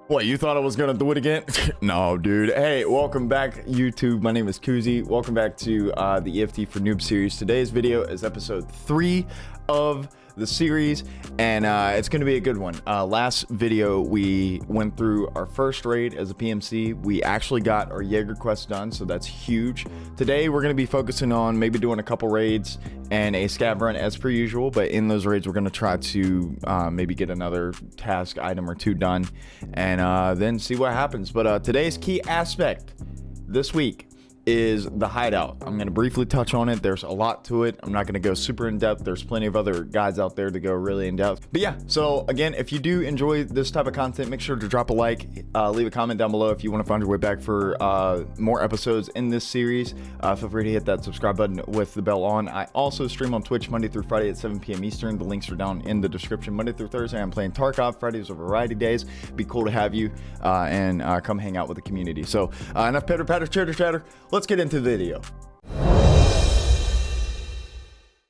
What, you thought I was gonna do it again? No, dude. Hey, welcome back, YouTube. My name is Koozie. Welcome back to the EFT For Noobs series. Today's video is episode 3 of the series, and it's gonna be a good one. Last video, we went through our first raid as a PMC. We actually got our Jaeger quest done, so that's huge. Today, we're gonna be focusing on maybe doing a couple raids and a scav run as per usual, but in those raids, we're gonna try to maybe get another task item or two done, and then see what happens. But today's key aspect this week is the hideout. I'm going to briefly touch on it. There's a lot to it. I'm not going to go super in depth. There's plenty of other guides out there to go really in depth. But yeah, so again, if you do enjoy this type of content, make sure to drop a like, leave a comment down below if you want to find your way back for more episodes in this series. Feel free to hit that subscribe button with the bell on. I also stream on Twitch Monday through Friday at 7 p.m. Eastern. The links are down in the description. Monday through Thursday, I'm playing Tarkov. Fridays are variety days. Be cool to have you and come hang out with the community. So enough pitter patter, chitter chatter. Let's get into the video.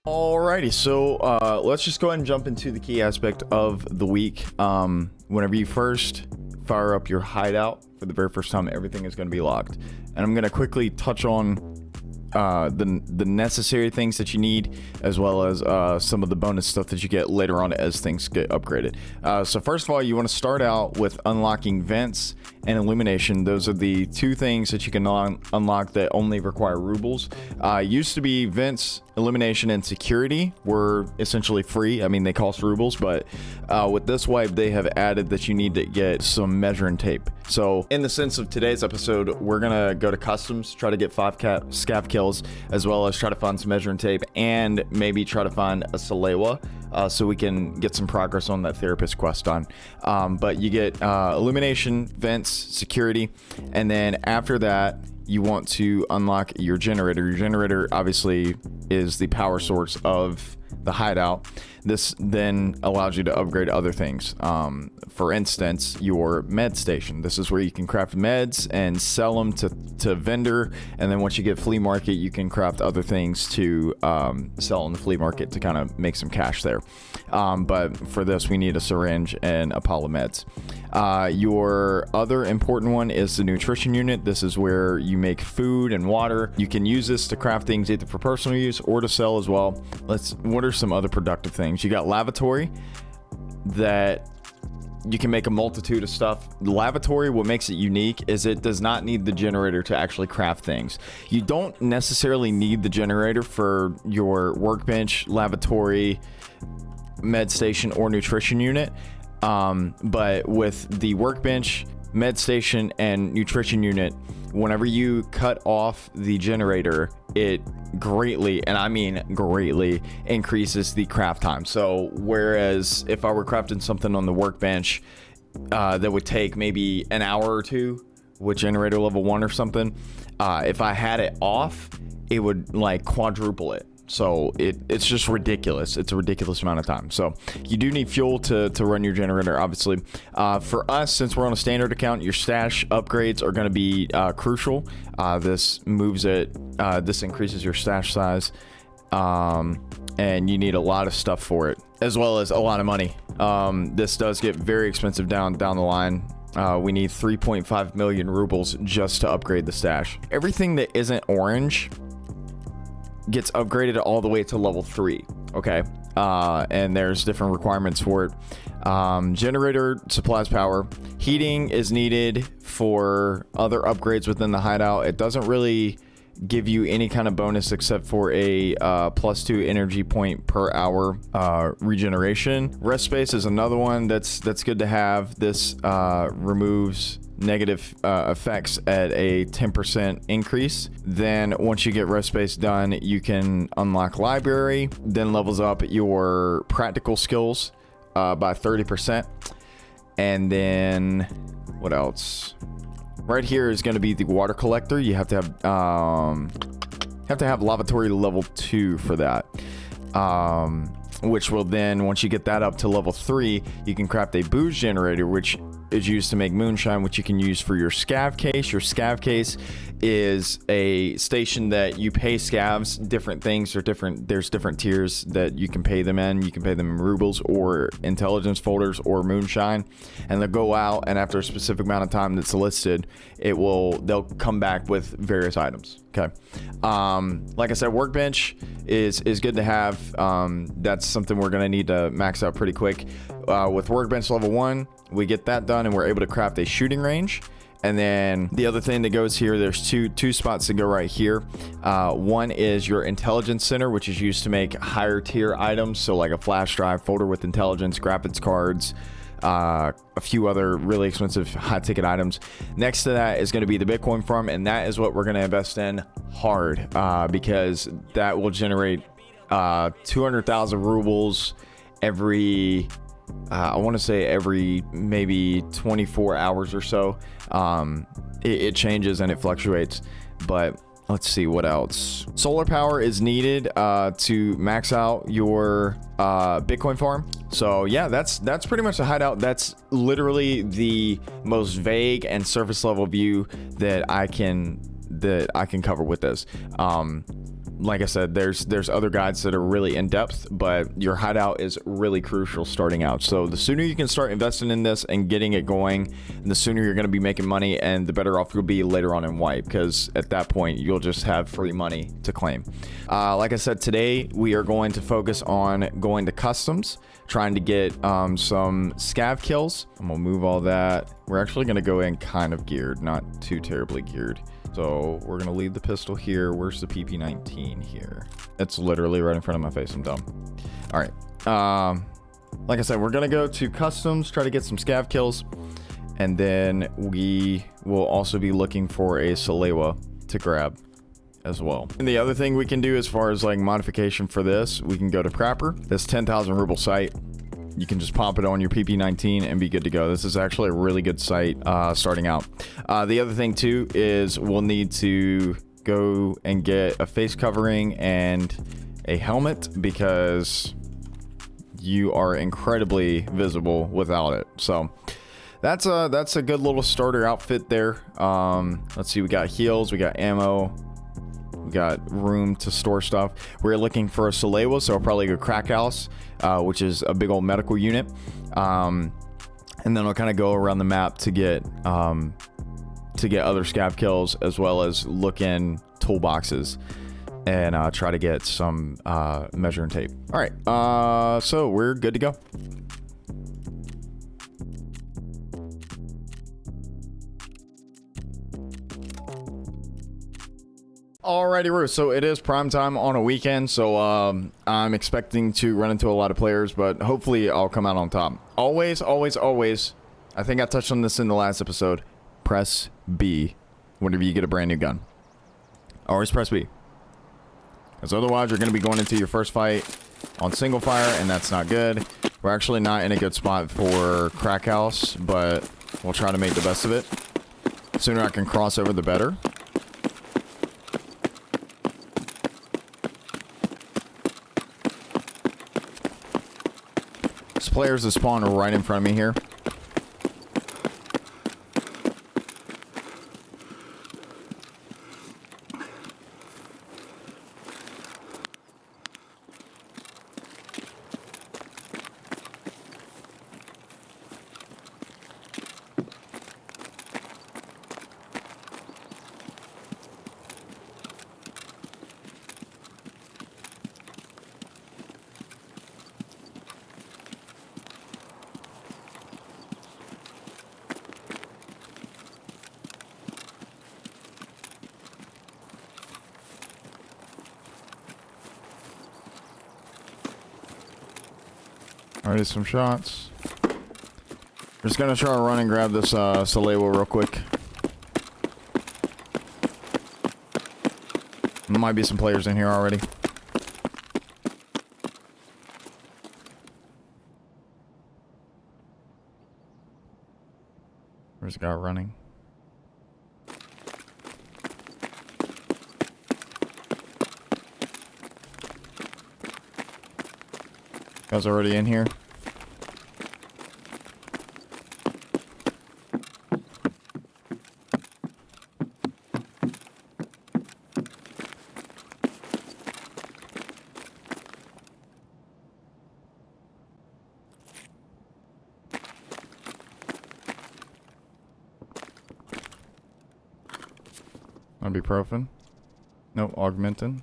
Alrighty, so let's just go ahead and jump into the key aspect of the week. Whenever you first fire up your hideout for the very first time, everything is going to be locked, and I'm going to quickly touch on the necessary things that you need, as well as some of the bonus stuff that you get later on as things get upgraded. So first of all, you want to start out with unlocking vents and illumination. Those are the two things that you can unlock that only require rubles. Used to be vents, illumination, and security were essentially free. I mean, they cost rubles, but with this wipe, they have added that you need to get some measuring tape. So in the sense of today's episode, we're gonna go to customs, try to get 5 scav kills, as well as try to find some measuring tape and maybe try to find a Salewa, so we can get some progress on that therapist quest done. But you get illumination, vents, security, and then after that, you want to unlock your generator. Your generator obviously is the power source of the hideout. This then allows you to upgrade other things. For instance, your med station. This is where you can craft meds and sell them to vendor, and then once you get flea market, you can craft other things to sell in the flea market to kind of make some cash there. But for this, we need a syringe and a pile of meds. Your other important one is the nutrition unit. This is where you make food and water. You can use this to craft things either for personal use or to sell as well. What are some other productive things? You got lavatory, that you can make a multitude of stuff. Lavatory, what makes it unique is it does not need the generator to actually craft things. You don't necessarily need the generator for your workbench, lavatory, med station, or nutrition unit. But with the workbench, med station, and nutrition unit, whenever you cut off the generator, it greatly, and I mean greatly, increases the craft time. So whereas if I were crafting something on the workbench that would take maybe an hour or two with generator level 1 or something, if I had it off, it would like quadruple it. So it's just ridiculous. It's a ridiculous amount of time. So you do need fuel to run your generator, obviously. For us, since we're on a standard account, your stash upgrades are going to be crucial. This moves it. This increases your stash size, and you need a lot of stuff for it, as well as a lot of money. This does get very expensive down the line. We need 3.5 million rubles just to upgrade the stash. Everything that isn't orange gets upgraded all the way to level 3. Okay, and there's different requirements for it. Generator supplies power. Heating is needed for other upgrades within the hideout. It doesn't really give you any kind of bonus except for a +2 energy point per hour regeneration. Rest space is another one that's good to have. This removes negative effects at a 10% increase. Then once you get rest space done, you can unlock library, then levels up your practical skills by 30%. And then what else? Right here is going to be the water collector. You have to have lavatory level 2 for that. Which will then, once you get that up to level 3, you can craft a booze generator, which is used to make moonshine, which you can use for your scav case. Your scav case is a station that you pay scavs different things, or there's different tiers that you can pay them in. You can pay them in rubles or intelligence folders or moonshine, and they'll go out, and after a specific amount of time that's listed, they'll come back with various items. Okay. Like I said, workbench is good to have. That's something we're gonna need to max out pretty quick. With workbench level 1, we get that done, and we're able to craft a shooting range. And then the other thing that goes here, there's two spots that go right here. One is your intelligence center, which is used to make higher tier items, so like a flash drive, folder with intelligence, graphics cards, a few other really expensive high ticket items. Next to that is going to be the Bitcoin farm, and that is what we're going to invest in hard, because that will generate 200,000 rubles every I want to say every maybe 24 hours or so. It changes and it fluctuates, but let's see what else. Solar power is needed to max out your Bitcoin farm. So yeah, that's pretty much the hideout. That's literally the most vague and surface level view that I can cover with this. Like I said, there's other guides that are really in depth, but your hideout is really crucial starting out. So the sooner you can start investing in this and getting it going, the sooner you're going to be making money, and the better off you'll be later on in wipe, because at that point you'll just have free money to claim. Like I said, today we are going to focus on going to customs, trying to get some scav kills. I'm gonna move all that. We're actually going to go in kind of geared, not too terribly geared. So we're gonna leave the pistol here. Where's the PP19 here? It's literally right in front of my face. I'm dumb. All right. Like I said, we're gonna go to customs, try to get some scav kills, and then we will also be looking for a Salewa to grab as well. And the other thing we can do as far as like modification for this, we can go to Crapper, this 10,000 ruble site. You can just pop it on your PP19 and be good to go. This is actually a really good site starting out. The other thing too is we'll need to go and get a face covering and a helmet, because you are incredibly visible without it. So that's a good little starter outfit there. Let's see, we got heals, we got ammo, we got room to store stuff. We're looking for a Salewa, so I'll probably go Crack House, which is a big old medical unit. And then I'll kind of go around the map to get other scav kills, as well as look in toolboxes and try to get some measuring tape. All right, so we're good to go. Alrighty, Ruth. So it is prime time on a weekend, so I'm expecting to run into a lot of players, but hopefully I'll come out on top. Always, always, always, I think I touched on this in the last episode, press B whenever you get a brand new gun. Always press B, because otherwise you're going to be going into your first fight on single fire, and that's not good. We're actually not in a good spot for Crack House, but we'll try to make the best of it. The sooner I can cross over, the better. Players that spawn right in front of me here. Already some shots. Just gonna try to run and grab this Salewa real quick. There might be some players in here already. Where's the guy running? Guy's already in here. Ibuprofen. No, Augmentin.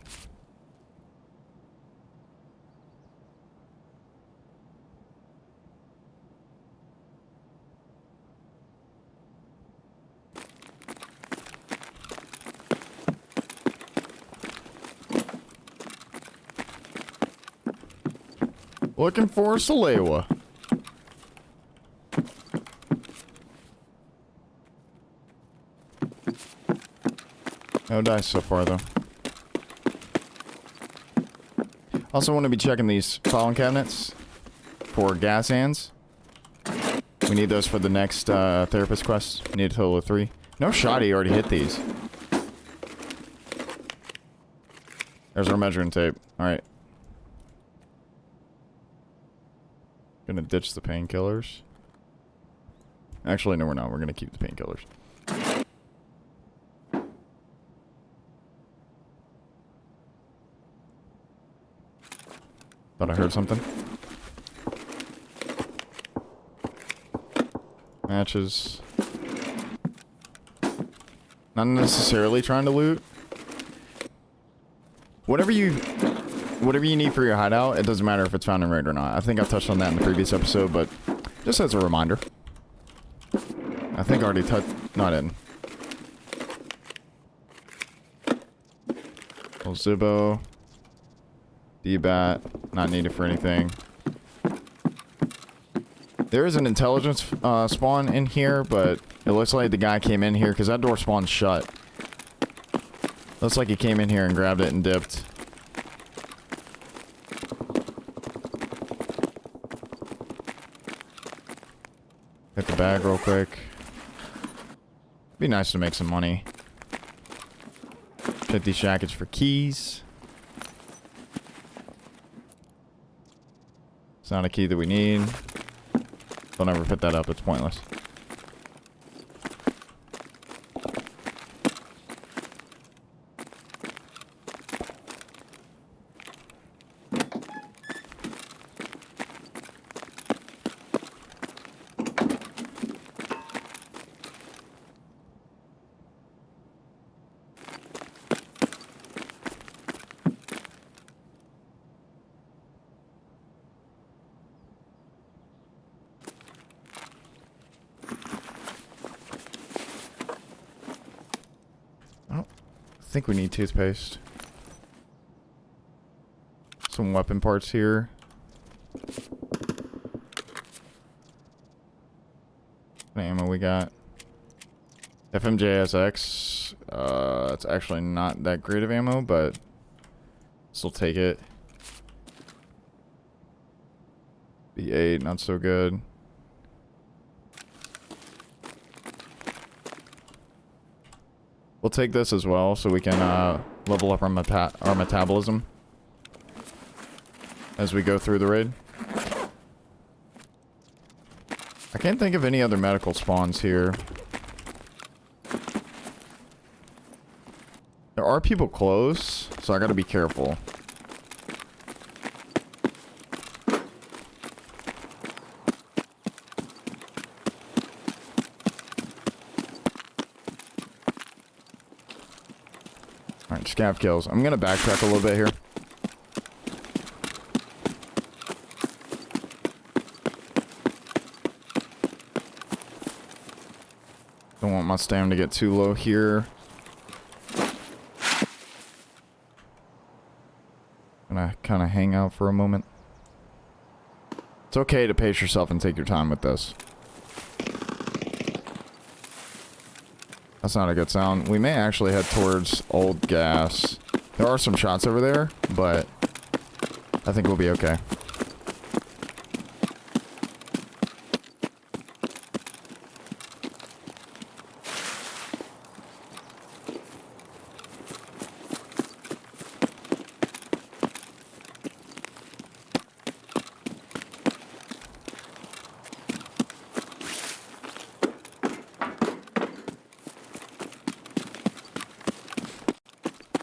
Looking for Salewa. No dice so far, though. Also want to be checking these filing cabinets for gas hands. We need those for the next therapist quest. We need a total of 3. No shoddy already hit these. There's our measuring tape. Alright. Gonna ditch the painkillers. Actually, no, we're not. We're gonna keep the painkillers. Thought I heard something. Matches. Not necessarily trying to loot. Whatever you need for your hideout, it doesn't matter if it's found in raid or not. I think I touched on that in the previous episode, but just as a reminder. I think I already touched... Not in. Little Zibbo. D-Bat. Not needed for anything. There is an intelligence spawn in here, but it looks like the guy came in here because that door spawned shut. Looks like he came in here and grabbed it and dipped. Hit the bag real quick. Be nice to make some money. 50 shackets for keys. It's not a key that we need. Don't ever put that up, it's pointless. I think we need toothpaste. Some weapon parts here. What ammo we got? FMJSX. It's actually not that great of ammo, but still take it. B8, not so good. We'll take this as well, so we can level up our metabolism as we go through the raid. I can't think of any other medical spawns here. There are people close, so I gotta be careful. Alright, scav kills. I'm gonna backtrack a little bit here. Don't want my stamina to get too low here. Gonna kind of hang out for a moment. It's okay to pace yourself and take your time with this. That's not a good sound. We may actually head towards old gas. There are some shots over there, but I think we'll be okay.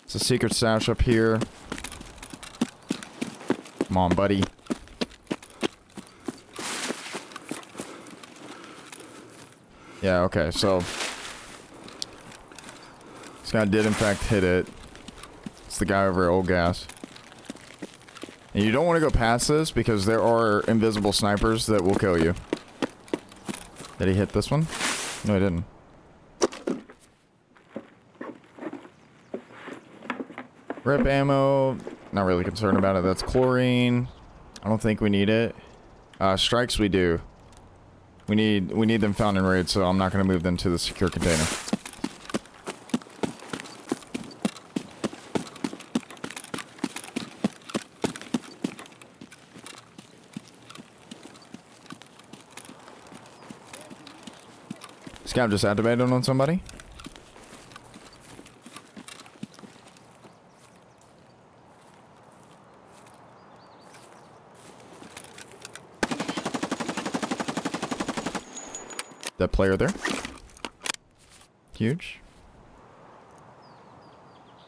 It's a secret stash up here. Come on, buddy. Yeah, okay, so guy did in fact hit it. It's the guy over at Old Gas. And you don't want to go past this because there are invisible snipers that will kill you. Did he hit this one? No, he didn't. Rip ammo. Not really concerned about it. That's chlorine. I don't think we need it. Strikes we do. We need them found in raid, so I'm not going to move them to the secure container. Scout just activated on somebody. That player there. Huge.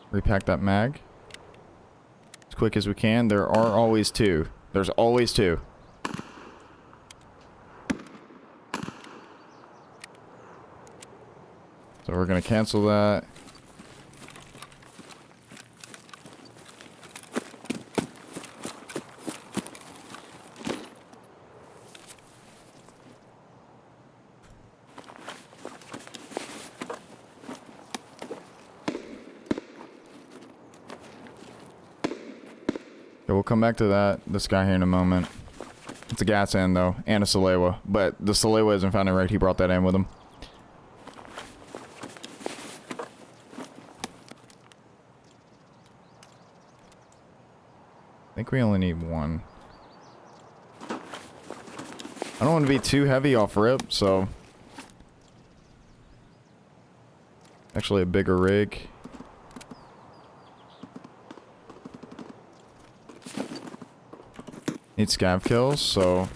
Repack that mag. As quick as we can. There are always two. There's always two. So we're going to cancel that. Okay, we'll come back to this guy here in a moment. It's a gas in though, and a Salewa. But the Salewa isn't found in raid. He brought that in with him. I think we only need one. I don't want to be too heavy off rip, so... Actually a bigger rig. Need scav kills, so...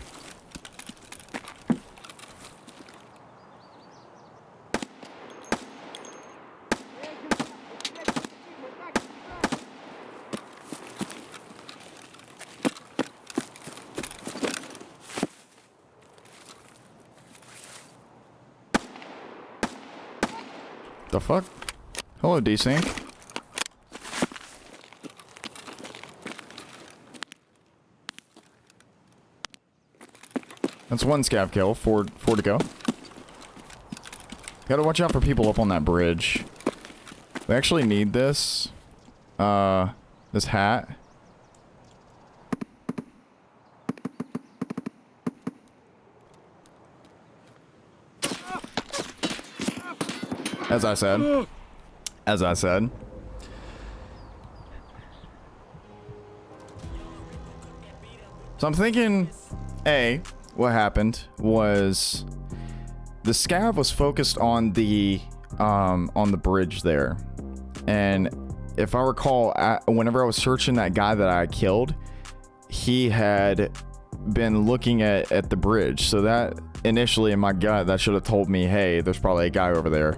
The fuck? Hello, desync. That's one scav kill. Four to go. Gotta watch out for people up on that bridge. We actually need this. This hat. As I said. As I said. So I'm thinking, what happened was the scav was focused on the bridge there. And if I recall, whenever I was searching that guy that I killed, he had been looking at the bridge. So that initially in my gut, that should have told me, hey, there's probably a guy over there.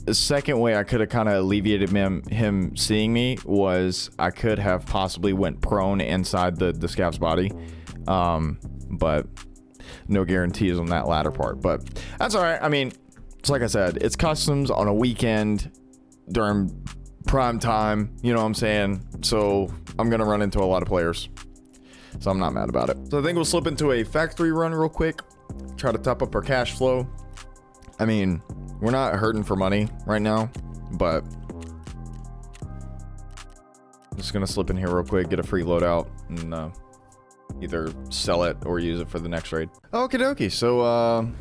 The second way I could have kind of alleviated him seeing me was I could have possibly went prone inside the scav's body. But no guarantees on that latter part. But that's all right. I mean, it's like I said, it's customs on a weekend during prime time. You know what I'm saying? So I'm going to run into a lot of players. So I'm not mad about it. So I think we'll slip into a factory run real quick. Try to top up our cash flow. I mean, we're not hurting for money right now, but I'm just gonna slip in here real quick, get a free loadout, and either sell it or use it for the next raid. Okie dokie. So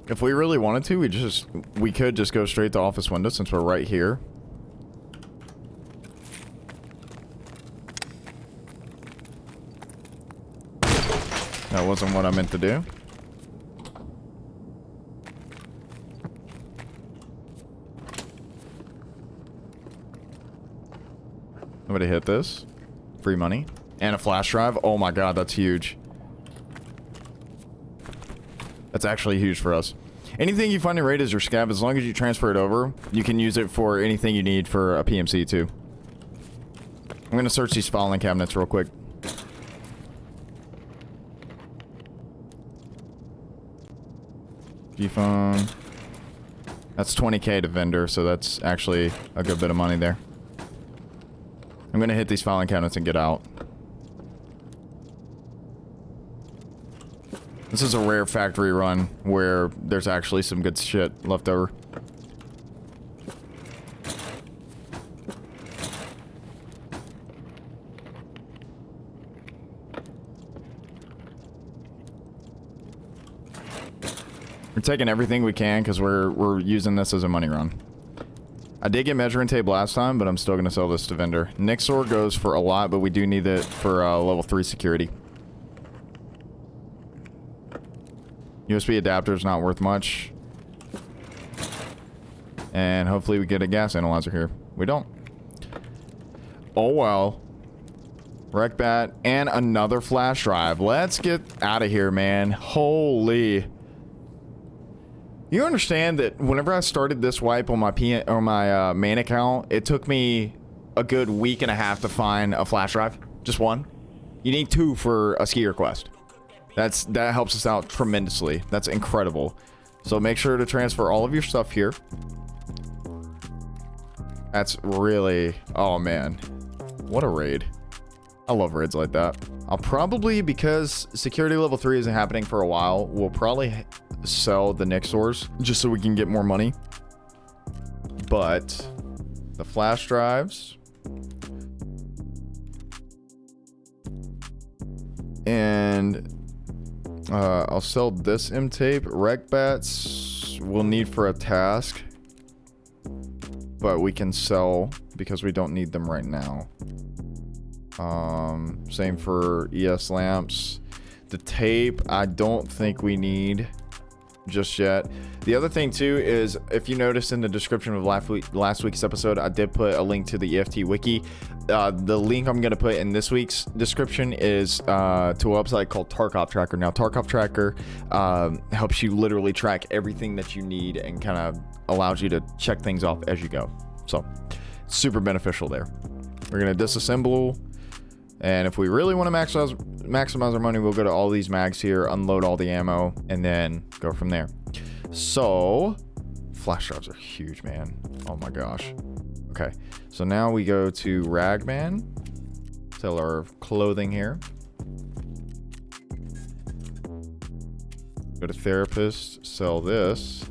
if we really wanted to, we could just go straight to office window since we're right here. That wasn't what I meant to do. Nobody hit this. Free money. And a flash drive. Oh my god, that's huge. That's actually huge for us. Anything you find in raid is your scav. As long as you transfer it over, you can use it for anything you need for a PMC too. I'm gonna search these filing cabinets real quick. G-phone. That's 20k to vendor, so that's actually a good bit of money there. I'm gonna hit these filing cabinets and get out. This is a rare factory run where there's actually some good shit left over. We're taking everything we can because we're using this as a money run. I did get measuring tape last time, but I'm still going to sell this to vendor. Nixor goes for a lot, but we do need it for level 3 security. USB adapter is not worth much. And hopefully we get a gas analyzer here. We don't. Oh well. Rec bat and another flash drive. Let's get out of here, man. Holy. You understand that whenever I started this wipe on my main account, it took me a good week and a half to find a flash drive? Just one? You need 2 for a skier quest. That helps us out tremendously. That's incredible. So make sure to transfer all of your stuff here. That's really... Oh, man. What a raid. I love raids like that. I'll probably, because security level 3 isn't happening for a while, we'll probably sell the Nixors just so we can get more money. But the flash drives and I'll sell this M tape. Rec bats we'll need for a task, but we can sell because we don't need them right now. Same for ES lamps. The tape I don't think we need just yet. The other thing too is, if you noticed in the description of last week's episode, I did put a link to the EFT Wiki. The link I'm going to put in this week's description is to a website called Tarkov Tracker. Now, Tarkov Tracker helps you literally track everything that you need and kind of allows you to check things off as you go. So, super beneficial there. We're going to disassemble, and if we really want to maximize our money, we'll go to all these mags here, unload all the ammo, and then go from there. So, flash drives are huge, man. Oh my gosh. Okay, so now we go to Ragman, sell our clothing here. Go to Therapist, sell this.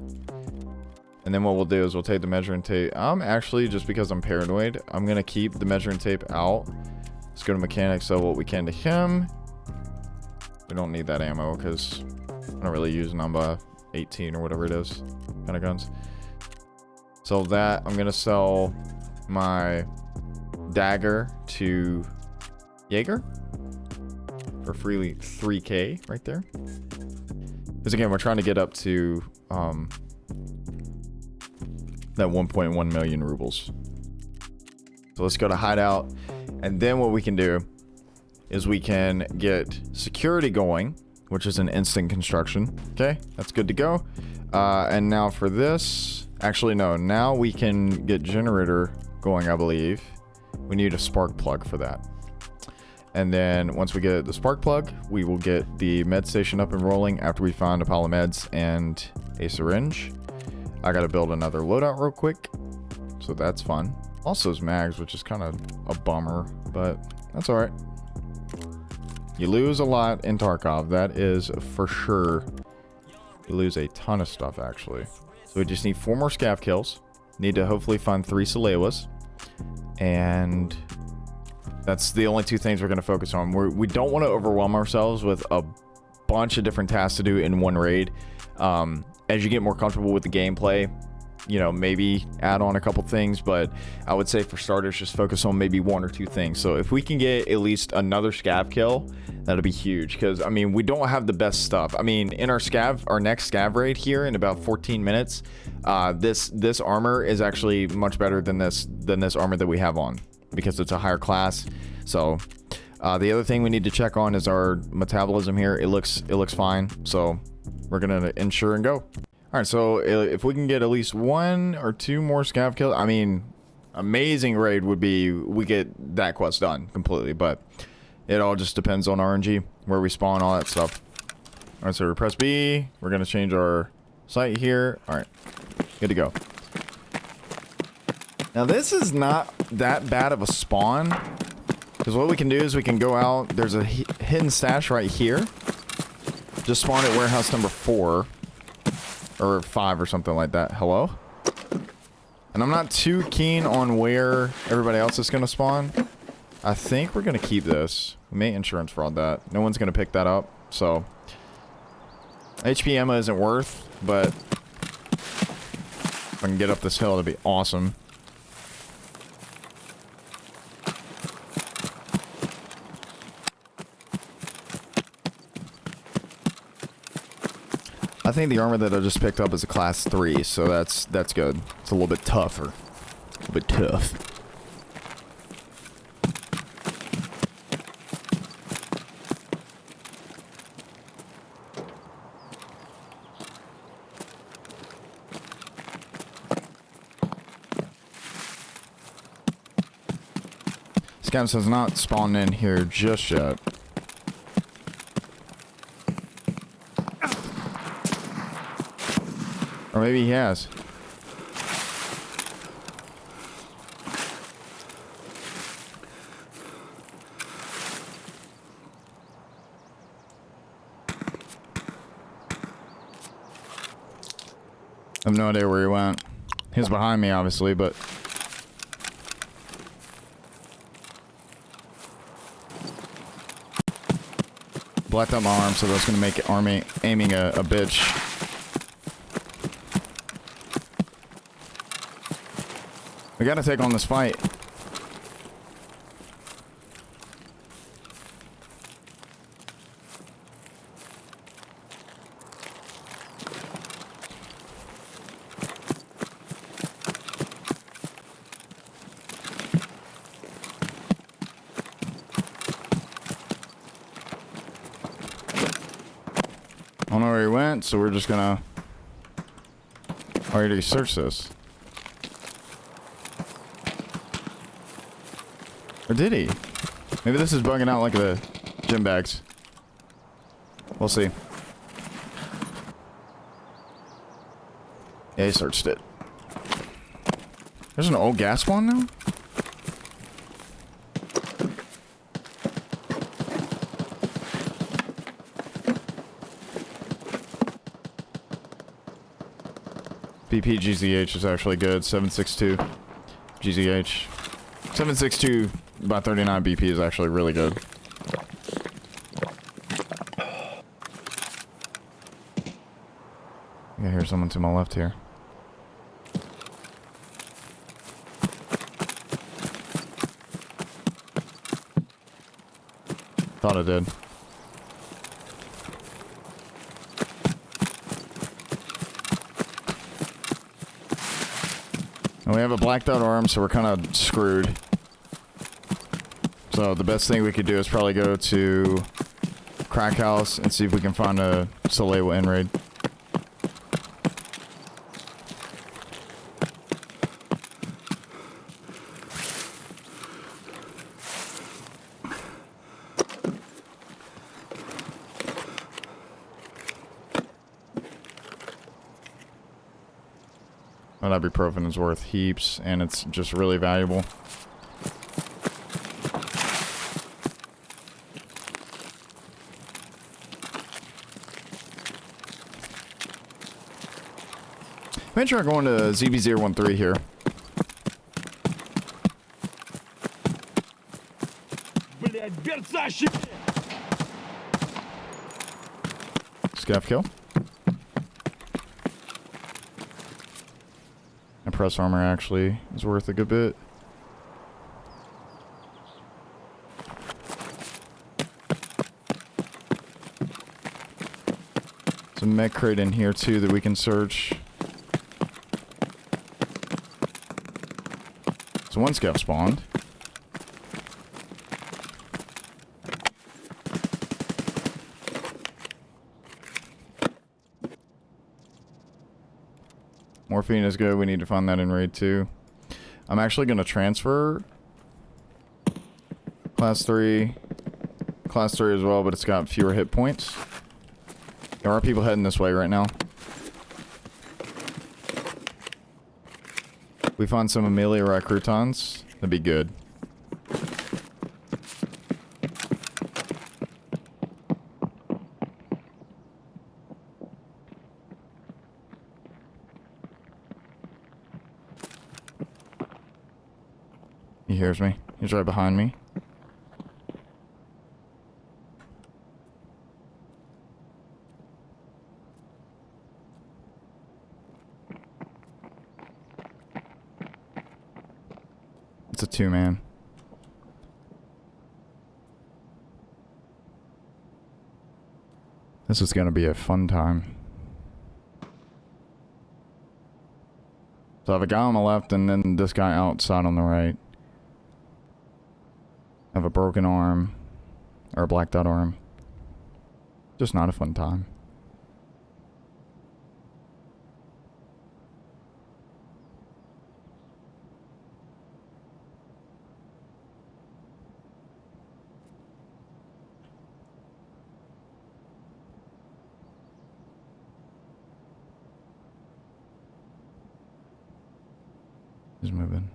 And then what we'll do is we'll take the measuring tape. I'm actually, just because I'm paranoid, I'm going to keep the measuring tape out. Let's go to Mechanic, sell what we can to him. We don't need that ammo because I don't really use number 18 or whatever it is kind of guns. Sell that. I'm gonna sell my dagger to Jaeger for freely 3k right there. Because again, we're trying to get up to that 1.1 million rubles. So let's go to hideout, and then what we can do is we can get security going, which is an instant construction. Okay, that's good to go. And now for this, actually no, now we can get generator going, I believe. We need a spark plug for that. And then once we get the spark plug, we will get the med station up and rolling after we find a pile of meds and a syringe. I gotta build another loadout real quick, so that's fun. Also is mags, which is kind of a bummer, but that's all right. You lose a lot in Tarkov, that is for sure. You lose a ton of stuff, actually. So we just need 4 more scav kills. Need to hopefully find 3 Salewas. And that's the only 2 things we're going to focus on. We don't want to overwhelm ourselves with a bunch of different tasks to do in one raid. As you get more comfortable with the gameplay, you know, maybe add on a couple things, but I would say for starters, just focus on maybe 1 or 2 things. So if we can get at least another scav kill, that'll be huge, because I mean, we don't have the best stuff. I mean, in our next scav raid here in about 14 minutes, this armor is actually much better than this armor that we have on, because it's a higher class. So the other thing we need to check on is our metabolism here. It looks fine, so we're gonna ensure and go. All right, so if we can get at least 1 or 2 more scav kills, I mean, amazing raid would be we get that quest done completely, but it all just depends on RNG, where we spawn, all that stuff. All right, so we press B. We're going to change our site here. All right. Good to go. Now this is not that bad of a spawn. Because what we can do is we can go out. There's a hidden stash right here. Just spawn at warehouse number 4. Or 5 or something like that. Hello? And I'm not too keen on where everybody else is going to spawn. I think we're going to keep this. We may insurance fraud that. No one's going to pick that up. So, HP ammo isn't worth, but if I can get up this hill, it'd be awesome. I think the armor that I just picked up is a class 3, so that's good. It's a little bit tougher. A little bit tough. Scavs has not spawned in here just yet. Or maybe he has. I have no idea where he went. He was behind me, obviously, but... blacked out my arm, so that's gonna make it aiming a bitch. We gotta take on this fight. I don't know where he went, so we're just gonna already search this. Or did he? Maybe this is bugging out like the gym bags. We'll see. Yeah, he searched it. There's an old gas spawn now? BP GZH is actually good. 762 GZH. 762 by 39 BP is actually really good. I hear someone to my left here. Thought I did. And we have a blacked out arm, so we're kind of screwed. So the best thing we could do is probably go to Crack House and see if we can find a Soleil in raid. That ibuprofen is worth heaps, and it's just really valuable. I'm gonna try going to ZB013 here. Scav kill. And press armor actually is worth a good bit. There's a mech crate in here too that we can search. So one scav spawned. Morphine is good. We need to find that in raid 2. I'm actually going to transfer class 3 as well, but it's got fewer hit points. There are people heading this way right now. We find some Amelia recrutons. That'd be good. He hears me. He's right behind me. It's a 2-man. This is gonna be a fun time. So I have a guy on the left and then this guy outside on the right. I have a broken arm. Or a blacked out arm. Just not a fun time. He's moving.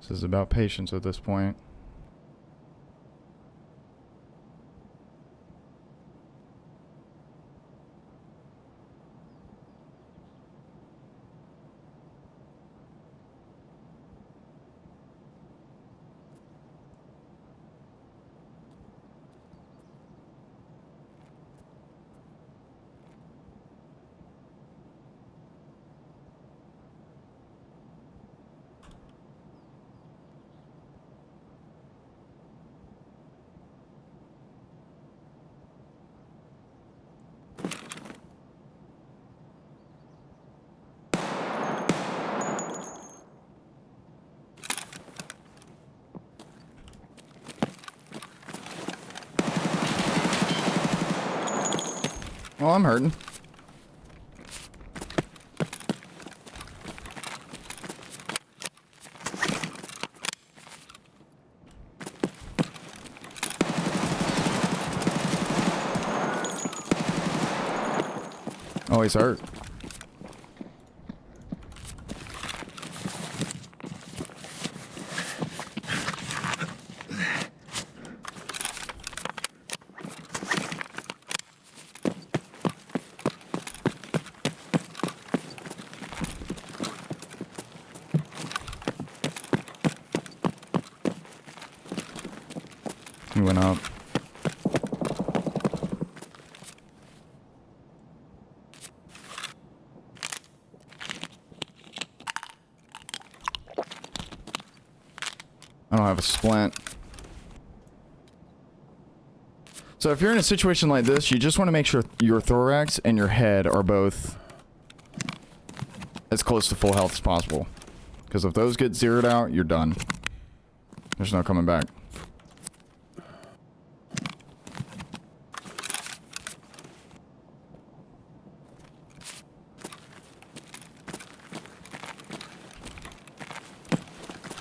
This is about patience at this point. Oh, I'm hurting. Oh, he's hurt. He went up. I don't have a splint. So if you're in a situation like this, you just want to make sure your thorax and your head are both as close to full health as possible. Because if those get zeroed out, you're done. There's no coming back.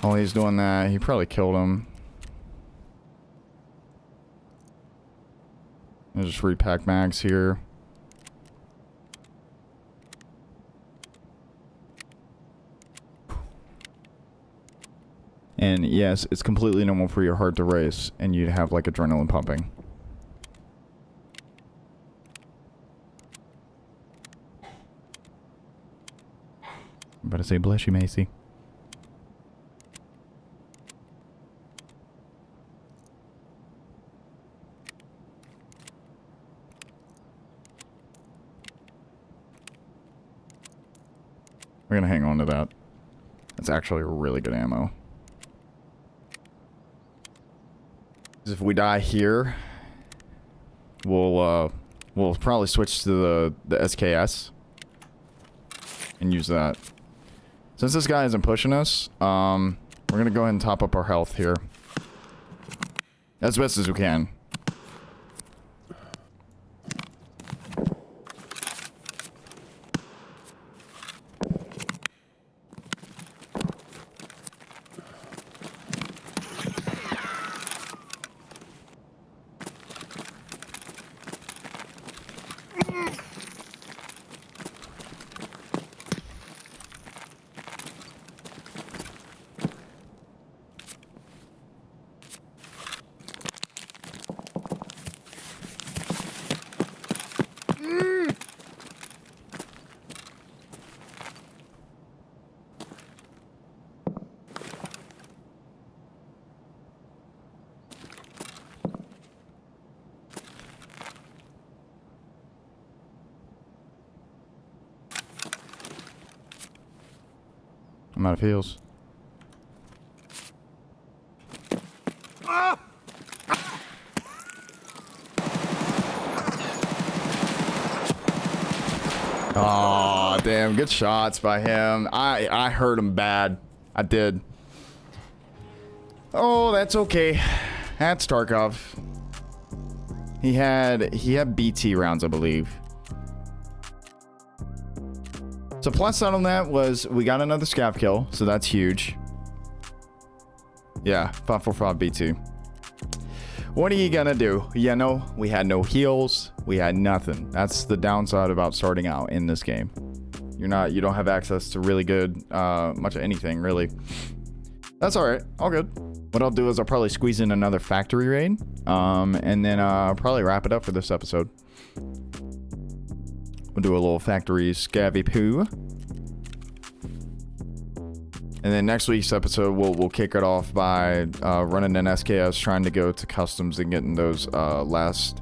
While he's doing that, he probably killed him. I'll just repack mags here. And yes, it's completely normal for your heart to race and you'd have like adrenaline pumping. I'm about to say bless you, Macy. We're gonna hang on to that. That's actually really good ammo. If we die here, we'll probably switch to the SKS and use that. Since this guy isn't pushing us, we're gonna go ahead and top up our health here as best as we can. I'm out of heals. Oh, damn. Good shots by him. I hurt him bad. I did. Oh, that's okay. That's Tarkov. He had BT rounds, I believe. So plus side on that was we got another scav kill, so that's huge. Yeah, 545 B2. What are you gonna do? You know, we had no heals, we had nothing. That's the downside about starting out in this game. You don't have access to really good, much of anything, really. That's all right, all good. What I'll do is I'll probably squeeze in another factory raid, and then I'll probably wrap it up for this episode. We'll do a little factory scavvy poo. And then next week's episode, we'll kick it off by running an SKS, trying to go to customs and getting those last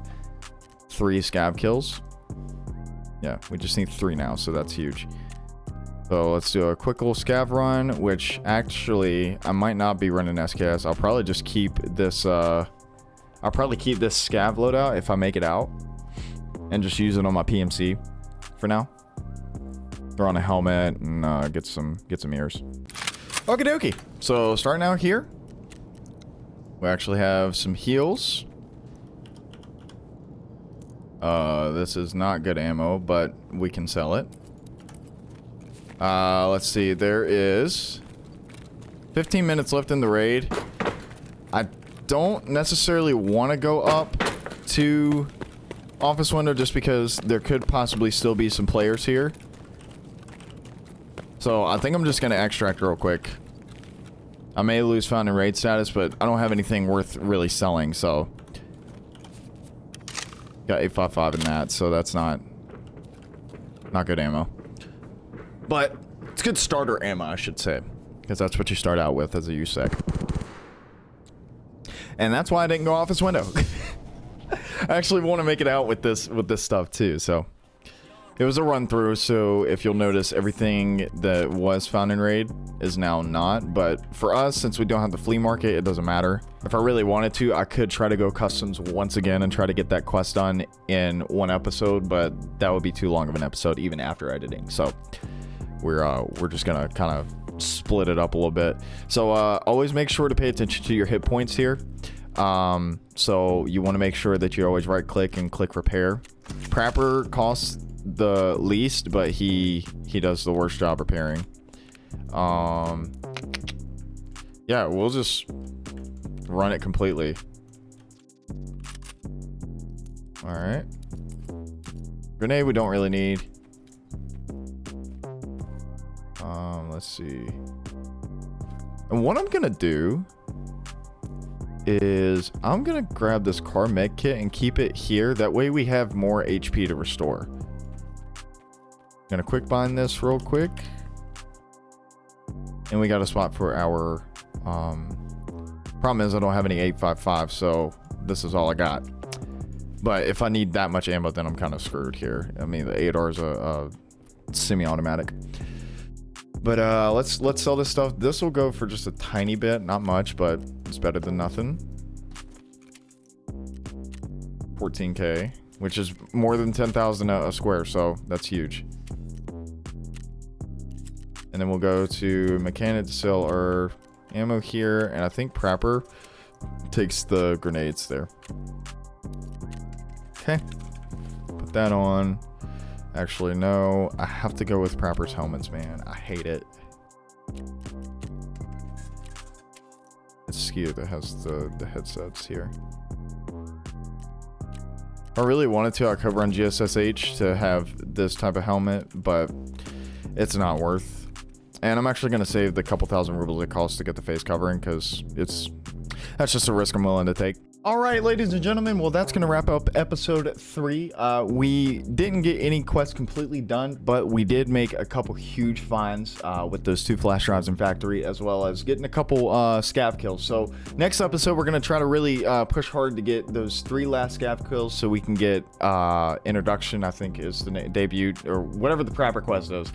3 scav kills. Yeah, we just need 3 now, so that's huge. So let's do a quick little scav run, which actually I might not be running SKS. I'll probably just keep this. I'll probably keep this scav loadout if I make it out, and just use it on my PMC for now. Throw on a helmet and get some ears. Okie dokie. So starting out here, we actually have some heals. This is not good ammo, but we can sell it. Let's see. There is 15 minutes left in the raid. I don't necessarily want to go up to office window just because there could possibly still be some players here. So I think I'm just going to extract real quick. I may lose found in raid status, but I don't have anything worth really selling, so. Got 855 in that, so that's not good ammo. But it's good starter ammo, I should say, because that's what you start out with as a USEC. And that's why I didn't go office window. I actually want to make it out with this stuff too, so. It was a run through, so if you'll notice, everything that was found in raid is now not. But for us, since we don't have the flea market, it doesn't matter. If I really wanted to, I could try to go customs once again and try to get that quest done in one episode, but that would be too long of an episode even after editing. So we're just gonna kind of split it up a little bit. So always make sure to pay attention to your hit points here. So you want to make sure that you always right click and click repair. Prapper costs the least, but he does the worst job repairing. Yeah, we'll just run it completely. All right, grenade we don't really need. Let's see. And what I'm gonna do is I'm gonna grab this car med kit and keep it here, that way we have more HP to restore. Gonna quick bind this real quick, and we got a spot for our problem is I don't have any 855, so this is all I got. But if I need that much ammo, then I'm kind of screwed here. I mean, the 8R is a semi-automatic. But let's sell this stuff. This will go for just a tiny bit, not much, but it's better than nothing. 14k, which is more than 10,000 a square, so that's huge. and then we'll go to mechanic to sell our ammo here, and I think Prapper takes the grenades there. Okay, put that on. Actually, no, I have to go with Prapper's helmets, man. I hate it. It's Skier that has the headsets here. I really wanted to, I could run GSSH to have this type of helmet, but it's not worth. And I'm actually going to save the couple thousand rubles it costs to get the face covering, because that's just a risk I'm willing to take. All right, ladies and gentlemen, well, that's going to wrap up episode 3. We didn't get any quests completely done, but we did make a couple huge finds with those 2 flash drives in factory, as well as getting a couple scav kills. So next episode, we're going to try to really push hard to get those 3 last scav kills so we can get introduction, I think is the debut, or whatever the Prapper quest is,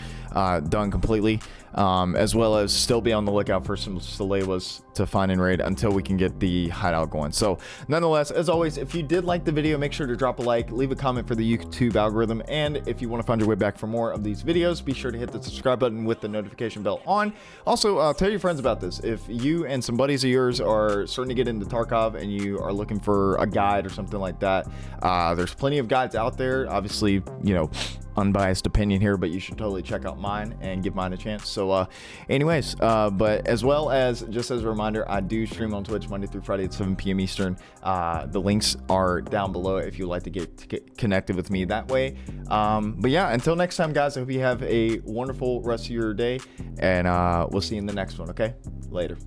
done completely, as well as still be on the lookout for some Salewas to find and raid until we can get the hideout going. So nonetheless, as always, if you did like the video, make sure to drop a like, leave a comment for the YouTube algorithm, and if you want to find your way back for more of these videos, be sure to hit the subscribe button with the notification bell on. Also, tell your friends about this. If you and some buddies of yours are starting to get into Tarkov and you are looking for a guide or something like that, there's plenty of guides out there. Obviously, you know, unbiased opinion here, but you should totally check out mine and give mine a chance. So anyways, but as well as, just as a reminder, I do stream on Twitch Monday through Friday at 7 p.m. Eastern. The links are down below if you'd like to get connected with me that way. But yeah, until next time, guys, I hope you have a wonderful rest of your day, and we'll see you in the next one. Okay, later.